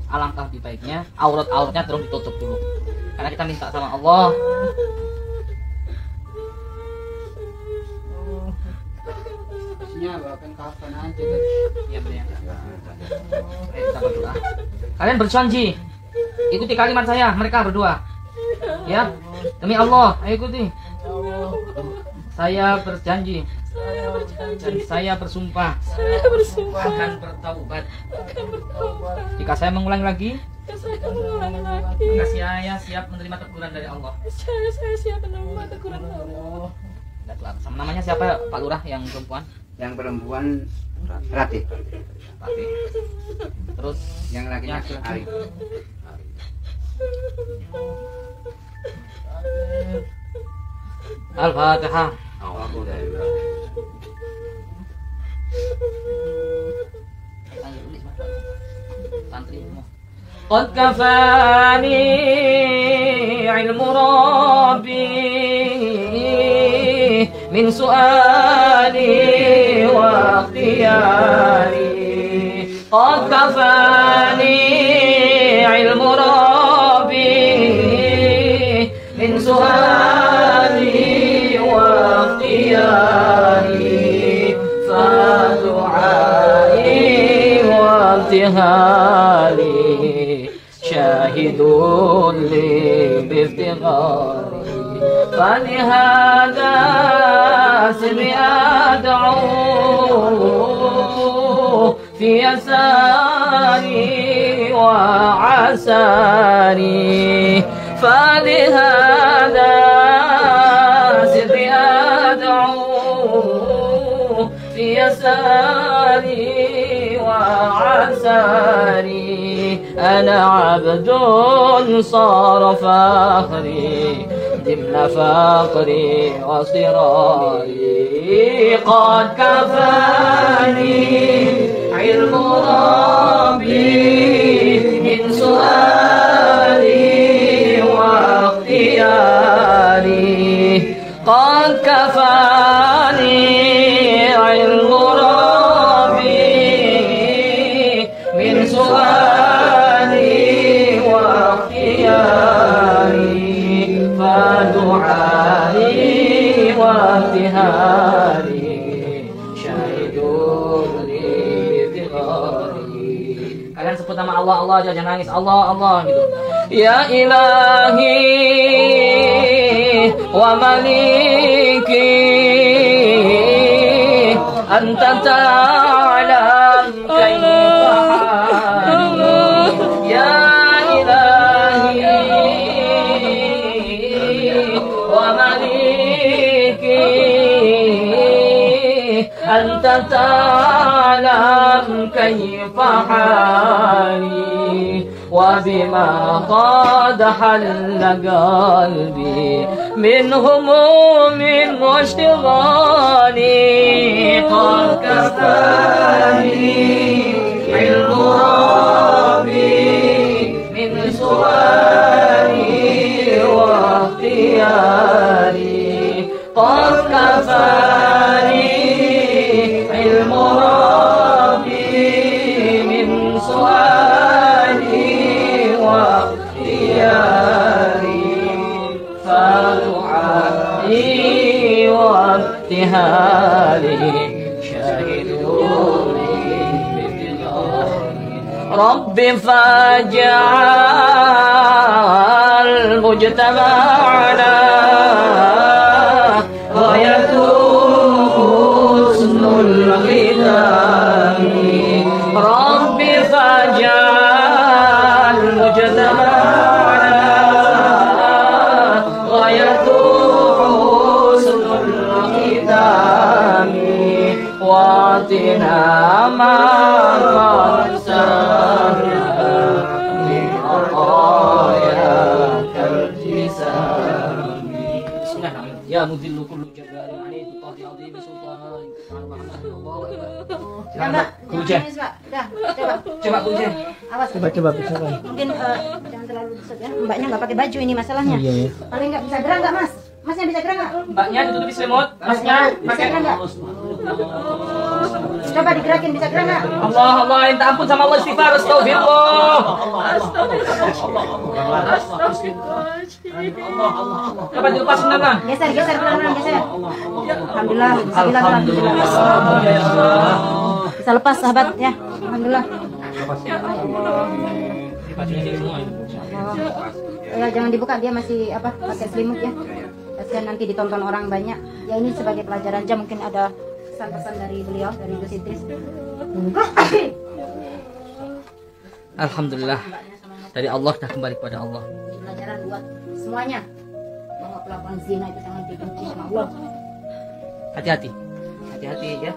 alangkah lebih baiknya auratnya terus ditutup dulu. Karena kita minta sama Allah. Bawakan kafan aja. Iya benar. Kita berdoa. Kalian berjanji ikuti kalimat saya, mereka berdua. Ya, demi Allah, ayo ikuti. Saya berjanji dan saya bersumpah akan bertaubat. Jika saya mengulang lagi, maka saya siap menerima teguran dari Allah. Saya siap menerima teguran Allah. Sama namanya siapa Pak Lurah yang perempuan? Yang perempuan Ratih. Ratih. Terus yang lakinya Ari. Al-Fatihah. Qad kafani ilmu Rabbi min su'ali wa ikhtiyari. Qad kafani ilmu Rabbi min su'ali wa ikhtiyari. Fa du'ai wa ibtihali شاهدون لي بافتقاري. فلهذا سري أدعو في يساري وعساري. فلهذا سري أدعو في يساري وعساري. أنا عبد صار فخري ضمن فقري واصراري. قد كفاني علم ربي من سؤالي واختياري. قد كفاني علم ربي من سؤالي واختياري. فدعائي وابتهالي شاهدون لي بافتقاري. Kalian sebut nama Allah, Allah aja, jangan nangis. Allah, Allah gitu. Ya ilahi wa maliki anta ta'lam kaifa hali. Ya ilahi wa maliki anta ta'lam kaifa hali. وبما قد حل قلبي من هموم واشتغالي. قد كفاني علم ربي من سؤالي واختياري. قد كفاني علم ربي من سؤالي واختياري. فدعائي وابتهالي شاهدوني بابتغاري. رب فاجعل مجتمعنا غايته حسن الختام. رب فاجعل مجتمعنا غايته حسن الختام. واعطنا ما قد سرنا من عطاياك الجسام. يا مذل كل جبار عنيد طاغي عظيم سلطان. Kujen. Coba kujen. Awas. Coba bisa kan. Mungkin jangan terlalu besar ya. Mbaknya nggak pakai baju ini masalahnya. Iya ya. Paling nggak bisa gerak nggak Mas? Masnya bisa gerak nggak? Mbaknya ditutupi selimut. Masnya Bisa pakai gerak nggak? Coba digerakin, bisa gerak nggak? Allah, Allah, minta ampun sama Allah, istighfar, astagfirullah. Coba dilepas sebentar. Geser, geser pelan-pelan, geser. Alhamdulillah, bismillah, Alhamdulillah. bisa lepas sahabat ya. Alhamdulillah. Ya, jangan dibuka, dia masih apa pakai selimut ya. Kasihan nanti ditonton orang banyak. Ya ini sebagai pelajaran aja, mungkin ada pesan-pesan dari beliau, dari Gus Idris. Alhamdulillah, dari Allah dah kembali kepada Allah. Pelajaran buat semuanya bahwa pelakuan zina itu sangat dibenci sama Allah. Hati-hati, hati-hati ya,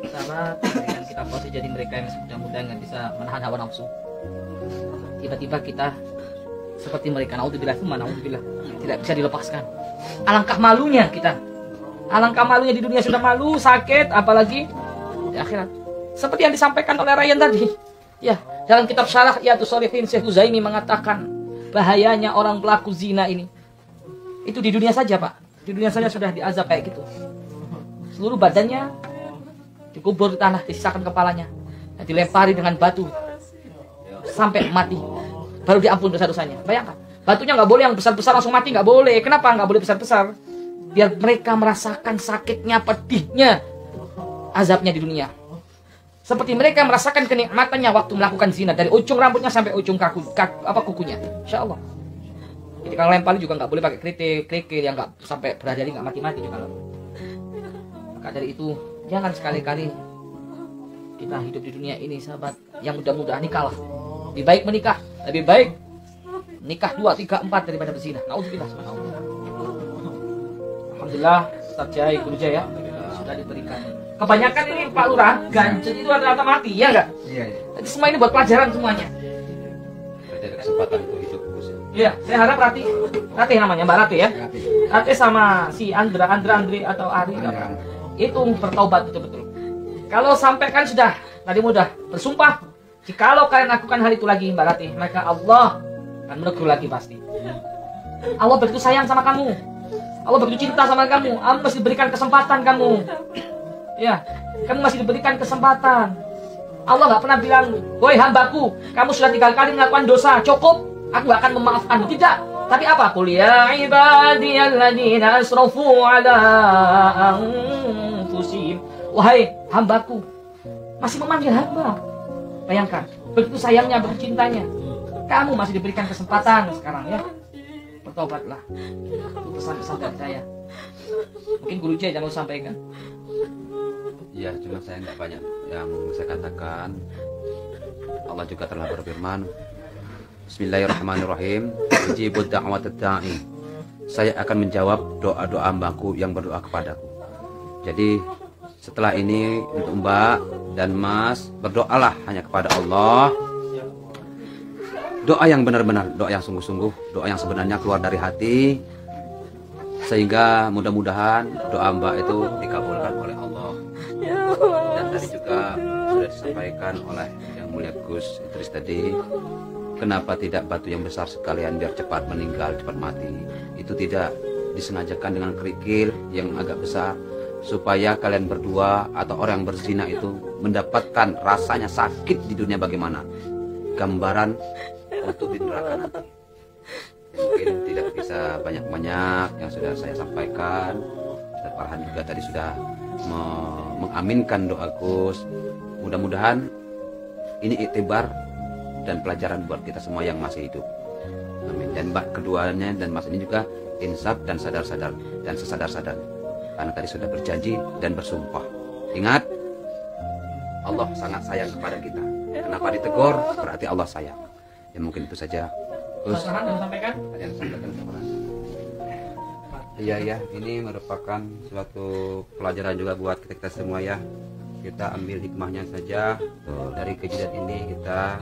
sahabat. Dan kita pasti jadi mereka yang mudah-mudahan nggak bisa menahan hawa nafsu. Tiba-tiba kita seperti mereka, naudzubillah, naudzubillah, tidak bisa dilepaskan. Alangkah malunya kita, alangkah malunya di dunia sudah malu, sakit, apalagi di akhirat. Seperti yang disampaikan oleh Ryan tadi, ya, dalam kitab Syarah Riyadhus Shalihin, Syekh Uzaimi mengatakan bahayanya orang pelaku zina ini. Itu di dunia saja, Pak. Di dunia saja sudah diazab kayak gitu. Seluruh badannya dikubur di tanah, disisakan kepalanya, dan dilempari dengan batu sampai mati. Baru diampun dosa-dosanya. Bayangkan, batunya nggak boleh yang besar-besar langsung mati, nggak boleh. Kenapa nggak boleh besar-besar? Biar mereka merasakan sakitnya, pedihnya, azabnya di dunia. Seperti mereka merasakan kenikmatannya waktu melakukan zina, dari ujung rambutnya sampai ujung kukunya. Insya Allah. Jadi kalau lempar juga nggak boleh pakai kerikil yang nggak sampai berhari-hari nggak mati-mati juga. Maka dari itu jangan sekali-kali kita hidup di dunia ini, sahabat, yang mudah-mudahan nikah lah. Lebih baik menikah, lebih baik nikah 2, 3, 4 daripada berzina. Nauzubillah. Alhamdulillah, Ustaz Jai, Guru Jaya sudah diberikan. Kebanyakan ini Pak Lurah, ganjil itu rata-rata mati, ya enggak? Iya. Jadi semua ini buat pelajaran semuanya. Berarti ada kesempatan untuk hidup Gus ya. Iya, saya harap Ratih namanya, Mbak Ratih ya. Ratih sama si Andri atau Ari itu bertaubat betul-betul. Kalau sampai kan sudah tadi mudah bersumpah, jikalau kalian lakukan hal itu lagi, Mbak Ratih, maka Allah akan menegur lagi pasti. Allah begitu sayang sama kamu, Allah begitu cinta sama kamu, Allah masih diberikan kesempatan kamu. Ya, kamu masih diberikan kesempatan. Allah nggak pernah bilang, woi hambaku, kamu sudah 3 kali melakukan dosa, cukup, aku gak akan memaafkanmu. Tidak. Tapi apa? Qul ya ibadiyalladzina asrafu ala anfusihim. Wahai hambaku, masih memanggil hamba. Bayangkan, begitu sayangnya, begitu cintanya. Kamu masih diberikan kesempatan sekarang ya. Bertobatlah. Itu pesan-pesan dari saya. Mungkin Guru Jaya yang mau sampaikan. Ya, cuma saya nggak banyak yang saya katakan. Allah juga telah berfirman, Bismillahirrahmanirrahim. Ujibud da'watad da'i. Saya akan menjawab doa-doa hambaku yang berdoa kepadaku. Jadi setelah ini untuk Mbak dan Mas, berdoalah hanya kepada Allah. Doa yang benar-benar, doa yang sungguh-sungguh, doa yang sebenarnya keluar dari hati, sehingga mudah-mudahan doa Mbak itu dikabulkan oleh Allah. Dan tadi juga sudah disampaikan oleh Yang Mulia Gus Idris tadi, kenapa tidak batu yang besar sekalian biar cepat meninggal, cepat mati. Itu tidak disengajakan dengan kerikil yang agak besar, supaya kalian berdua atau orang yang berzina itu mendapatkan rasanya sakit di dunia bagaimana. Gambaran untuk di neraka nanti. Mungkin tidak bisa banyak-banyak yang sudah saya sampaikan. Ustaz Farhan juga tadi sudah mengaminkan doa Gus. Mudah-mudahan ini iktibar dan pelajaran buat kita semua yang masih hidup. Amin. Dan Mbak keduanya dan Mas ini juga insaf dan sadar-sadar dan sesadar-sadar. Karena tadi sudah berjanji dan bersumpah. Ingat, Allah sangat sayang kepada kita. Kenapa ditegur? Berarti Allah sayang. Ya mungkin itu saja. Gus, Ada yang sampaikan? ada yang sampaikan kepada Iya, ini merupakan suatu pelajaran juga buat kita semua ya. Kita ambil hikmahnya saja dari kejadian ini kita,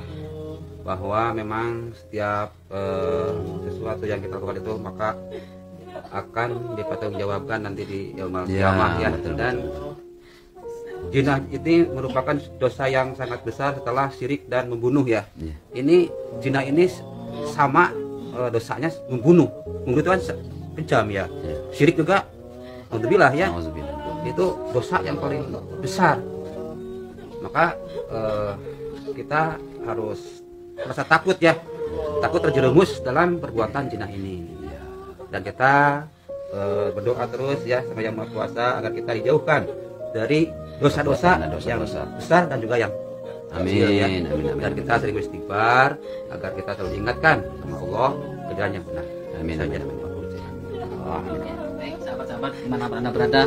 bahwa memang setiap sesuatu yang kita lakukan itu maka akan dipertanggungjawabkan nanti di yaumul qiyamah ya. Dan zina ini merupakan dosa yang sangat besar setelah syirik dan membunuh ya. Ini zina ini sama dosanya membunuh itu kan kejam ya. Syirik juga, alhamdulillah ya. Itu dosa yang paling besar. maka kita harus merasa takut ya, takut terjerumus dalam perbuatan zina ini. Dan kita berdoa terus ya sama Yang Maha Kuasa agar kita dijauhkan dari dosa-dosa yang besar dan juga yang kecil ya. Dan kita sering beristighfar agar kita selalu diingatkan sama Allah ke jalan yang benar. Amin. Baik sahabat-sahabat dimanapun Anda berada,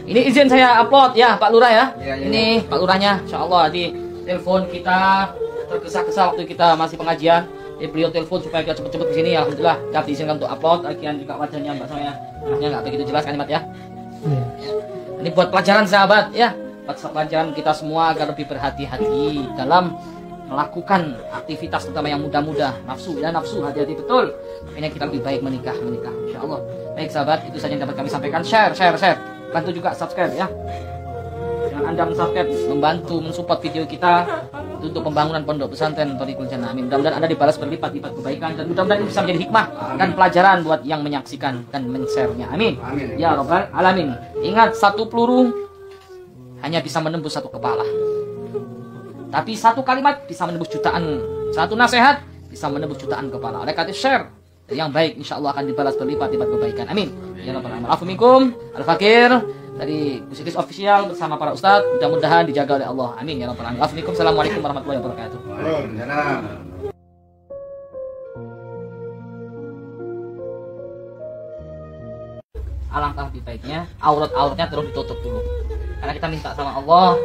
ini izin saya upload ya Pak Lurah ya. Ini Pak Lurahnya, Insya Allah di telepon kita tergesa-gesa waktu kita masih pengajian. Beliau telepon supaya kita cepet-cepet ke sini. Alhamdulillah dapat diizinkan untuk upload. Lagian juga wajahnya Mbak saya nggak begitu jelas kan Mat ya. Ini buat pelajaran sahabat ya, buat pelajaran kita semua agar lebih berhati-hati dalam melakukan aktivitas terutama yang muda-muda, nafsu ya, nafsu hati-hati betul. Makanya kita lebih baik menikah Insya Allah. Baik sahabat, itu saja yang dapat kami sampaikan. Share, bantu juga subscribe ya. Dengan Anda subscribe, membantu mensupport video kita untuk pembangunan pondok pesantren Thoriqul Jannah. Amin. Mudah-mudahan Anda dibalas berlipat-lipat kebaikan dan mudah-mudahan ini bisa menjadi hikmah dan pelajaran buat yang menyaksikan dan men-share-nya. Amin. Ya Rabbal Alamin. Ingat, satu peluru hanya bisa menembus satu kepala. Tapi satu kalimat bisa menembus jutaan. Satu nasihat bisa menembus jutaan kepala. Oleh karena share yang baik, insya Allah akan dibalas berlipat-lipat kebaikan. Amin. Ya Rabbal Alamin. Assalamualaikum. Al-Fakir dari Gusidis Official bersama para ustadz. Mudah-mudahan dijaga oleh Allah. Amin. Ya Rabbal Alamin. Assalamualaikum warahmatullahi wabarakatuh. Waalaikumsalam. Alangkah lebih baiknya aurat-auratnya terus ditutup dulu. Karena kita minta sama Allah.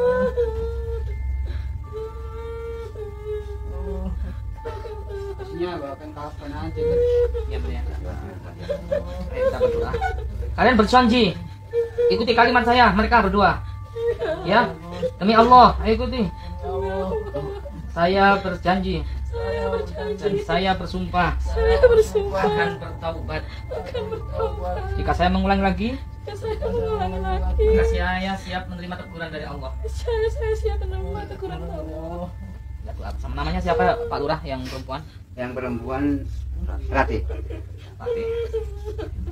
Ya, kita berdoa. Kalian berjanji ikuti kalimat saya, mereka berdua ya, demi Allah, ayo ikuti. Saya berjanji dan saya bersumpah akan bertaubat. Jika saya mengulang lagi, maka saya siap menerima teguran dari Allah. Sama namanya siapa Pak Lurah yang perempuan? Yang perempuan Ratih.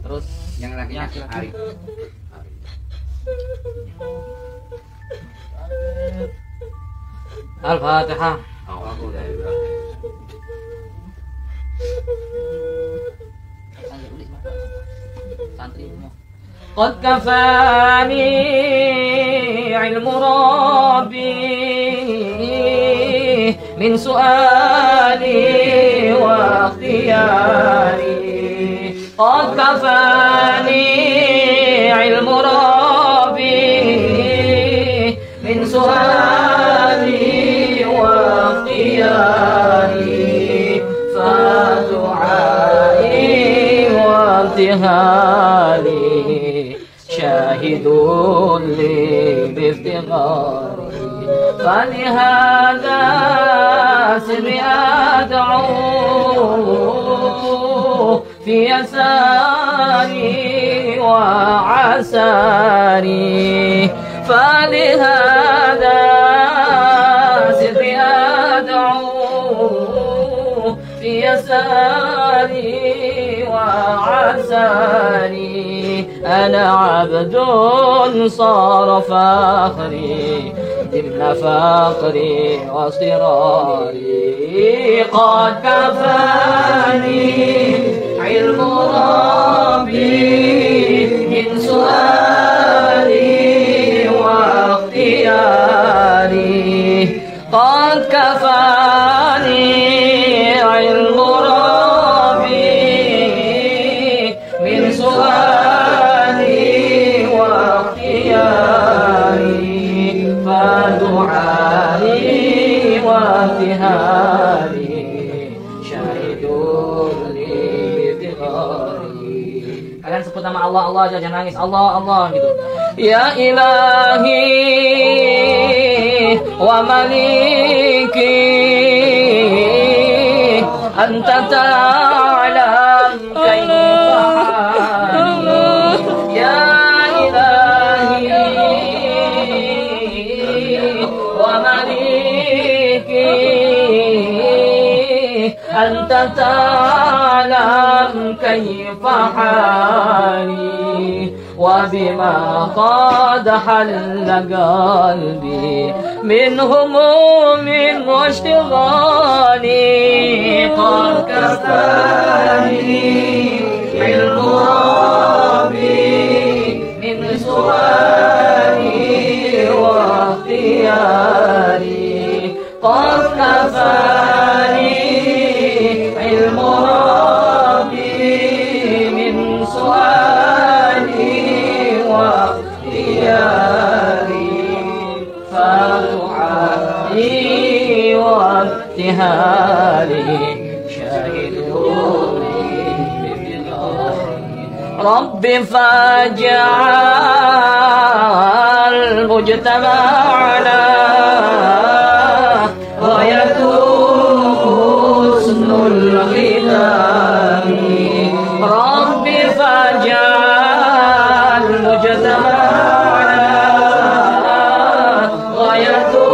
Terus yang lakinya Ari. Al-Fatihah. Qad kafani ilmu Rabbi min su'ali wa ikhtiyari. Qad kafani ilmu Rabbi min su'ali wa ikhtiyari. Fadu'ai wa ibtihali syahidun li biftighari. فلهذا سري أدعو في يساري وعساري. فلهذا سري أدعو في يساري وعساري. أنا عبد صار فخري ضمن فقري واصطراري. قد كفاني علم ربي من سؤالي واختياري. قد كفاني علم ربي من سؤالي واختياري. فدعائي وابتهالي syahidun li biftighari. Kalian sebut nama Allah, Allah aja, jangan nangis. Allah, Allah gitu. Ya ilahi wa maliki anta ta'lam kaifa hali. Ya أنت تعلم كيف حالي. وبما قد حل قلبي من هموم واشتغال قد كفاني علم ربي من سؤالي واختياري قد كفاني علم ربي من سؤالي واختياري فدعائي وابتهالي شاهدوني رب فاجعل مجتمعنا غايته حسن الختام رب فاجعل مجتمعنا غايته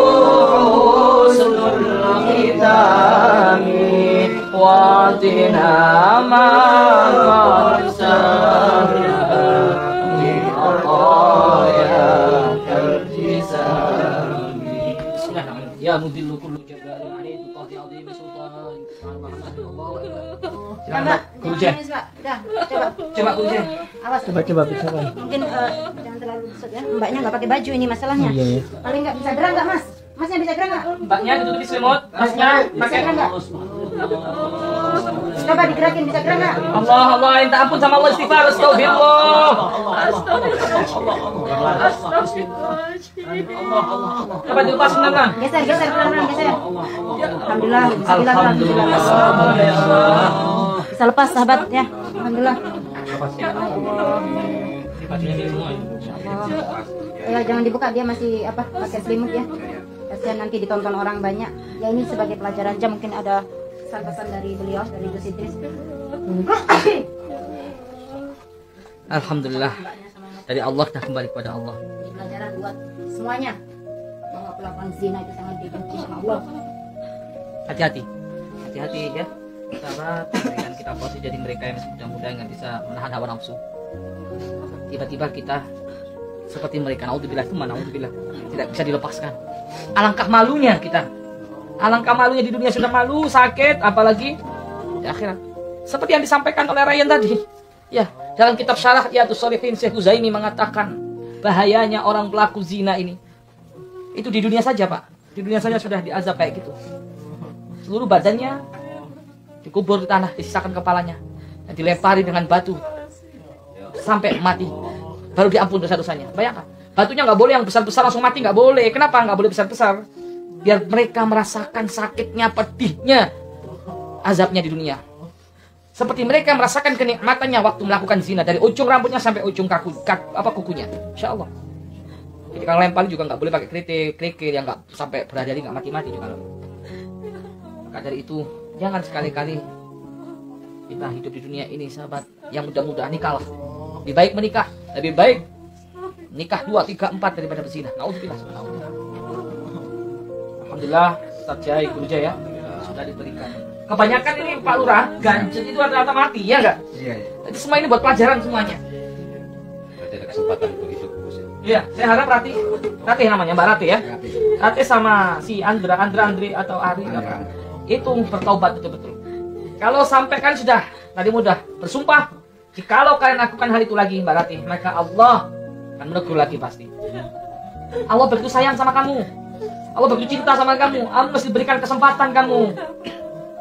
حسن الختام واعطنا ما قد سهلنا من عطاياك الجسام يا مذل كل جبار عنيد طه عظيم سلطان Guru Jen. Coba Guru Jen. Awas. Coba bisa kan? Mungkin jangan terlalu besar ya. Mbaknya nggak pakai baju ini masalahnya. Iya, iya. Paling nggak bisa gerak nggak Mas? Masnya bisa gerak nggak? Mbaknya ditutupi selimut, masnya pakai gerak nggak? Coba digerakin, bisa gerak nggak? Allah Allah, minta ampun sama Allah, istighfar, astagfirullah. Coba dilepas benar. Geser pelan-pelan geser. Alhamdulillah. Bisa lepas sahabat ya. Alhamdulillah. Ya jangan dibuka, dia masih pakai selimut ya. Kasihan nanti ditonton orang banyak. Ya ini sebagai pelajaran aja, mungkin ada pesan-pesan dari beliau, dari Gus Idris. Alhamdulillah, dari Allah kita kembali kepada Allah. Ini pelajaran buat semuanya. Bahwa pelakuan zina itu sangat dibenci sama Allah. Hati-hati ya. Sahabat, dan kita pasti jadi mereka yang mudah-mudahan nggak bisa menahan hawa nafsu. Tiba-tiba kita seperti mereka, naudzubillah, tidak bisa dilepaskan. Alangkah malunya kita. Alangkah malunya di dunia sudah malu, sakit, apalagi di akhirat. Seperti yang disampaikan oleh Ryan tadi. Ya, dalam kitab Syarah Riyadhus Shalihin Syekh Uzaimi mengatakan bahayanya orang pelaku zina ini. Itu di dunia saja, Pak. Di dunia saja sudah diazab kayak gitu. Seluruh badannya dikubur di tanah, disisakan kepalanya, dan dilempari dengan batu sampai mati. Baru diampun dosa-dosanya. Bayangkan, batunya nggak boleh yang besar-besar langsung mati, nggak boleh. Kenapa nggak boleh besar-besar? Biar mereka merasakan sakitnya, pedihnya, azabnya di dunia. Seperti mereka merasakan kenikmatannya waktu melakukan zina, dari ujung rambutnya sampai ujung kukunya. Insya Allah. Jadi kalau lempar juga nggak boleh pakai kerikil yang nggak sampai berhari-hari nggak mati-mati juga. Maka dari itu jangan sekali-kali kita hidup di dunia ini, sahabat, yang mudah-mudahan nikah lah. Lebih baik menikah, lebih baik nikah 2, 3, 4 daripada berzina. Naudzubillah. Alhamdulillah, Ustaz Jai, Guru Jai ya, sudah diberikan. Kebanyakan ini Pak Lurah, ganjen itu rata-rata mati, ya enggak? Iya. Jadi semua ini buat pelajaran semuanya. Berarti ada kesempatan untuk hidup. Iya, saya harap Ratih namanya, Mbak Ratih ya. Ratih sama si Andri atau Ari apa? Itu bertaubat betul-betul. Kalau sampai kan sudah tadi mudah bersumpah, jikalau kalian lakukan hal itu lagi, Mbak Ratih, maka Allah akan menegur lagi pasti. Allah begitu sayang sama kamu, Allah begitu cinta sama kamu, Allah masih diberikan kesempatan kamu.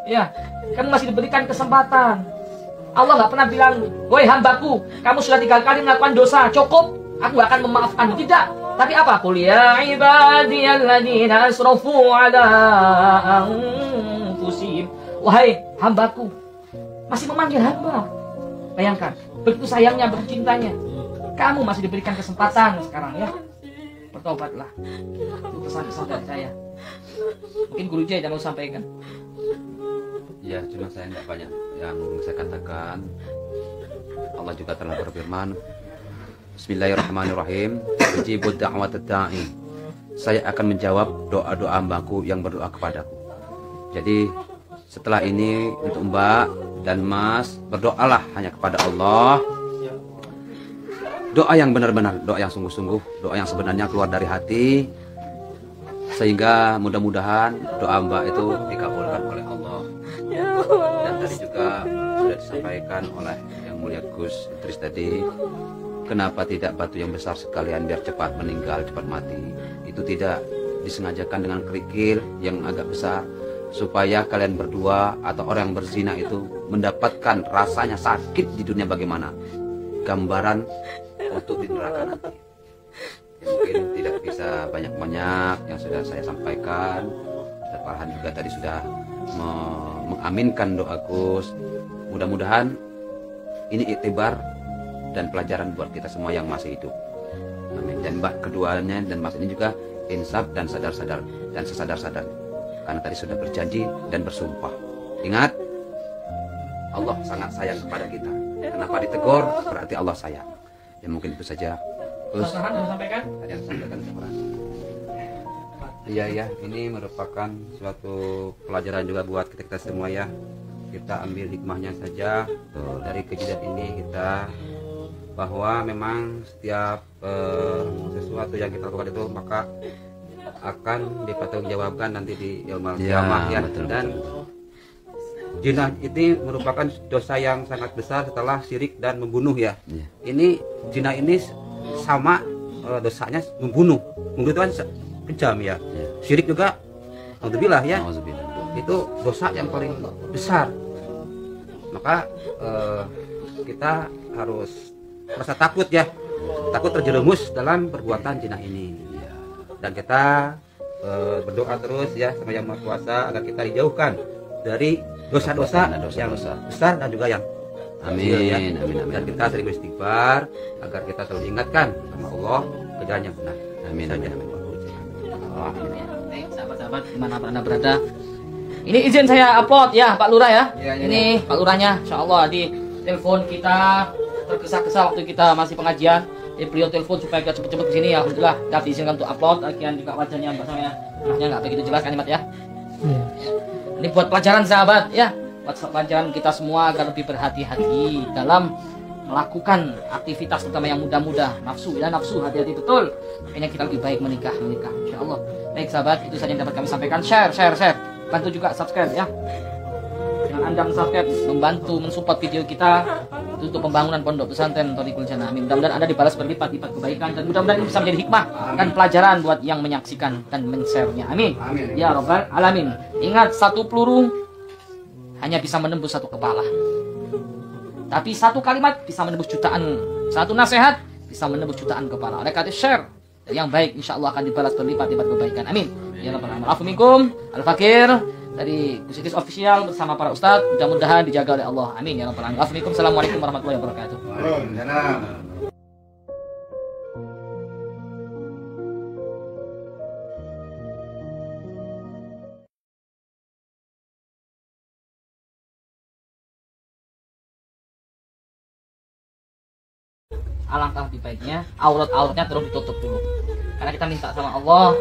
Ya, kamu masih diberikan kesempatan. Allah nggak pernah bilang, woi hambaku, kamu sudah 3 kali melakukan dosa, cukup, aku gak akan memaafkanmu. Tidak. Tapi apa? Qul ya ibadiyalladzina asrafu ala anfusihim. Wahai hambaku, masih memanggil hamba. Bayangkan, begitu sayangnya, begitu cintanya. Kamu masih diberikan kesempatan sekarang ya. Bertobatlah. Itu pesan-pesan dari saya. Mungkin Guru Jai yang mau sampaikan. Ya, cuma saya nggak banyak yang saya katakan. Allah juga telah berfirman, Bismillahirrahmanirrahim. Ujibud da'wat da'i. Saya akan menjawab doa-doa hambaku yang berdoa kepadaku. Jadi setelah ini untuk Mbak dan Mas, berdoalah hanya kepada Allah. doa yang benar-benar, doa yang sungguh-sungguh, doa yang sebenarnya keluar dari hati, sehingga mudah-mudahan doa Mbak itu dikabulkan oleh Allah. Dan tadi juga sudah disampaikan oleh yang mulia Gus Idris tadi, kenapa tidak batu yang besar sekalian biar cepat meninggal, cepat mati. Itu tidak disengajakan dengan kerikil yang agak besar, supaya kalian berdua atau orang yang berzina itu mendapatkan rasanya sakit di dunia bagaimana. Gambaran untuk di neraka nanti. Mungkin tidak bisa banyak-banyak yang sudah saya sampaikan. Dan Farhan juga tadi sudah mengaminkan doa Gus. Mudah-mudahan ini iktibar dan pelajaran buat kita semua yang masih hidup. Amin. Dan Mbak keduanya dan Mas ini juga insaf dan sadar-sadar dan sesadar-sadar. Karena tadi sudah berjanji dan bersumpah. Ingat, Allah sangat sayang kepada kita. Kenapa ditegur? Berarti Allah sayang. Ya mungkin itu saja. Terus sampaikan? Ada yang sampaikan kepada. Iya, ini merupakan suatu pelajaran juga buat kita semua ya. Kita ambil hikmahnya saja dari kejadian ini kita, bahwa memang setiap sesuatu yang kita lakukan itu maka akan dipertanggungjawabkan nanti di yaumul qiyamah ya. Dan zina ini merupakan dosa yang sangat besar setelah syirik dan membunuh ya. Ini zina ini sama dosanya membunuh. Membunuh itu kan kejam ya. Syirik juga alhamdulillah ya. Itu dosa yang paling besar. Maka kita harus merasa takut ya. Takut terjerumus dalam perbuatan zina ini. Dan kita berdoa terus ya sama Yang Maha Kuasa agar kita dijauhkan dari dosa-dosa yang besar dan juga yang kecil ya. Dan kita sering beristighfar agar kita selalu diingatkan sama Allah ke jalan yang benar. Amin. Baik, sahabat-sahabat dimanapun Anda berada, ini izin saya upload ya Pak Lurah ya. Ini Pak Lurahnya, Insya Allah di telepon kita tergesa-gesa waktu kita masih pengajian. Beliau telepon supaya kita cepet-cepet ke sini ya. Alhamdulillah sudah diizinkan untuk upload. Lagian juga wajahnya bahasanya nggak begitu jelas kan ya. Ini buat pelajaran sahabat ya, buat pelajaran kita semua agar lebih berhati-hati dalam melakukan aktivitas terutama yang muda-muda. Nafsu ya, nafsu, hati-hati betul. Makanya kita lebih baik menikah Insya Allah. Baik sahabat, itu saja yang dapat kami sampaikan. Share. Bantu juga subscribe ya. Dengan Anda subscribe, membantu mensupport video kita untuk pembangunan pondok pesantren Thoriqul Jannah. Amin. Mudah-mudahan Anda dibalas berlipat-lipat kebaikan, dan mudah-mudahan ini bisa menjadi hikmah dan pelajaran buat yang menyaksikan dan men-share-nya. Amin. Ya Rabbal Alamin. Ingat, satu peluru hanya bisa menembus satu kepala. Tapi satu kalimat bisa menembus jutaan. Satu nasihat bisa menembus jutaan kepala. Oleh karena share yang baik, insya Allah akan dibalas berlipat-lipat kebaikan. Amin. Ya Rabbal Alamin. Assalamualaikum. Al-Fakir dari Gus Idris Official bersama para ustadz, mudah-mudahan dijaga oleh Allah. Amin ya rabbal alamin. Assalamualaikum warahmatullahi wabarakatuh. Alangkah lebih baiknya aurat-auratnya terus ditutup dulu, karena kita minta sama Allah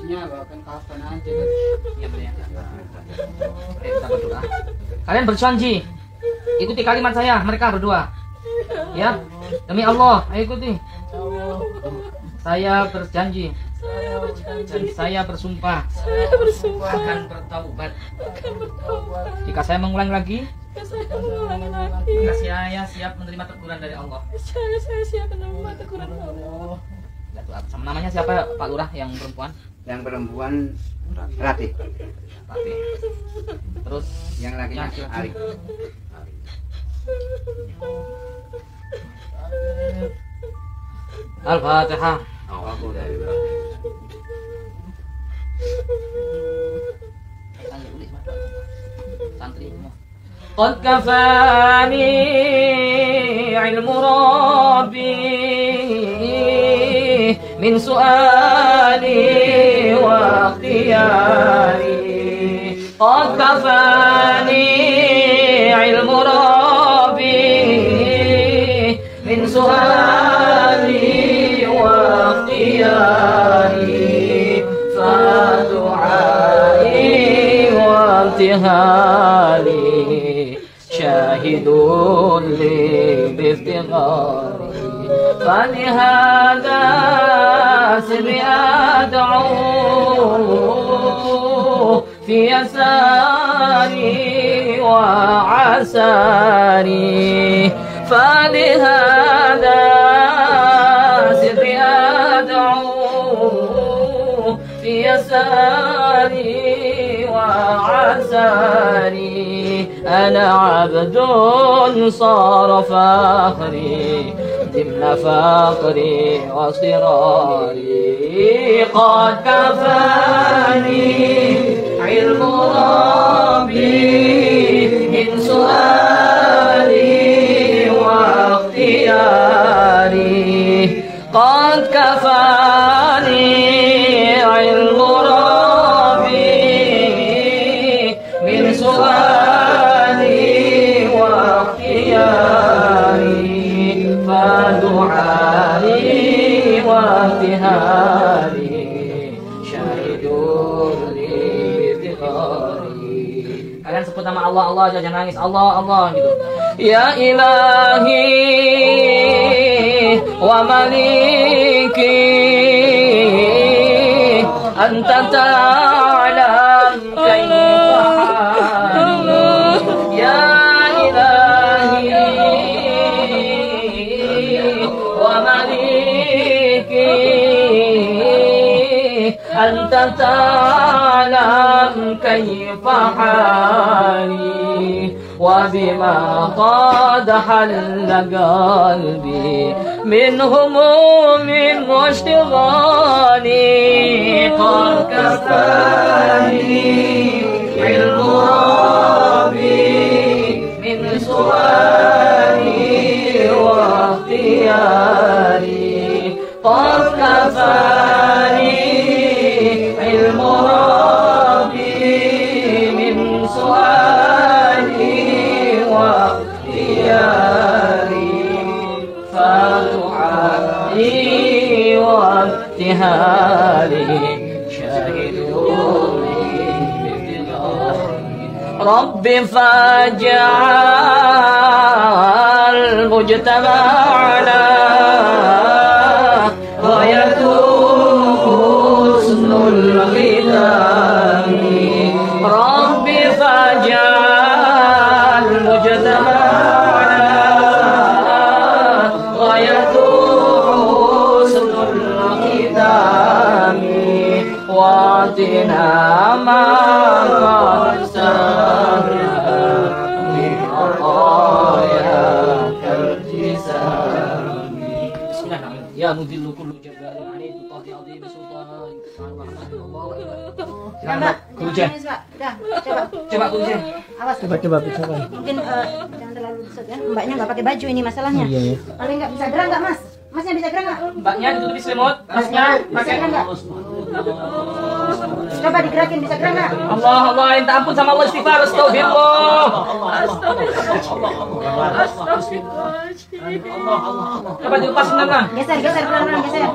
bawakan kapan aja ya, kita berdoa. Kalian berjanji ikuti kalimat saya, mereka berdua ya, demi Allah, ayo ikuti. Saya berjanji dan saya bersumpah akan bertaubat. Jika saya mengulang lagi, maka saya siap menerima teguran dari Allah. Saya siap menerima teguran Allah. Sama namanya siapa Pak Lurah yang perempuan? Yang perempuan Ratih. Terus yang lakinya Arif. Al-Fatihah. Santri semua. Qad kafani ilmu Rabbi min su'ali wa ikhtiyari. Qad kafani ilmu Rabbi min su'ali wa ikhtiyari. Fa du'ai wa intihari فلهذا سري أدعو في يساري وعساري فلهذا سري أدعو في يساري وعساري أنا عبد صار فخري ضمن فقري وصراري قد كفاني علم ربي من سؤالي واختياري قد كفاني علم ربي من سؤالي واختياري فدعائي وابتهالي شاهد لي بافتخاري. Kalian sebut nama Allah, Allah, jangan nangis, Allah, Allah gitu. Ya ilahi wa maliki anta ta'lam kaifa hali. Ya ilahi wa maliki anta ta'lam kaifa hali. وبما قد حل قلبي من هموم واشتغالي قد كفاني علم ربي من سؤالي واختياري قد كفاني علم ربي من سؤالي واختياري فدعائي وابتهالي شاهدوني بافتخاري رب فاجعل مجتمعنا غايته حسن الختام رب فاجعل مجتمعنا غايته حسن الختام واعطنا ما قد سهلنا من عطاياك الجسام. بسم الله الرحمن الرحيم. يا مذل كل جبار عنيد طه عظيم سلطان الله أكبر. Mbak, Kujen. Udah, coba. Coba kujen. Awas. Coba. Mungkin jangan terlalu besar ya. Mbaknya nggak pakai baju ini masalahnya. Iya, ya. Paling nggak bisa gerak nggak Mas? Masnya bisa gerak nggak? Mbaknya ditutupi selimut, masnya Bisa pakai. gerak nggak? Coba digerakin, bisa gerak nggak? Allah, Allah, minta ampun sama Allah, istighfar, astagfirullah. Coba dilepas, benar. Geser, pelan-pelan geser.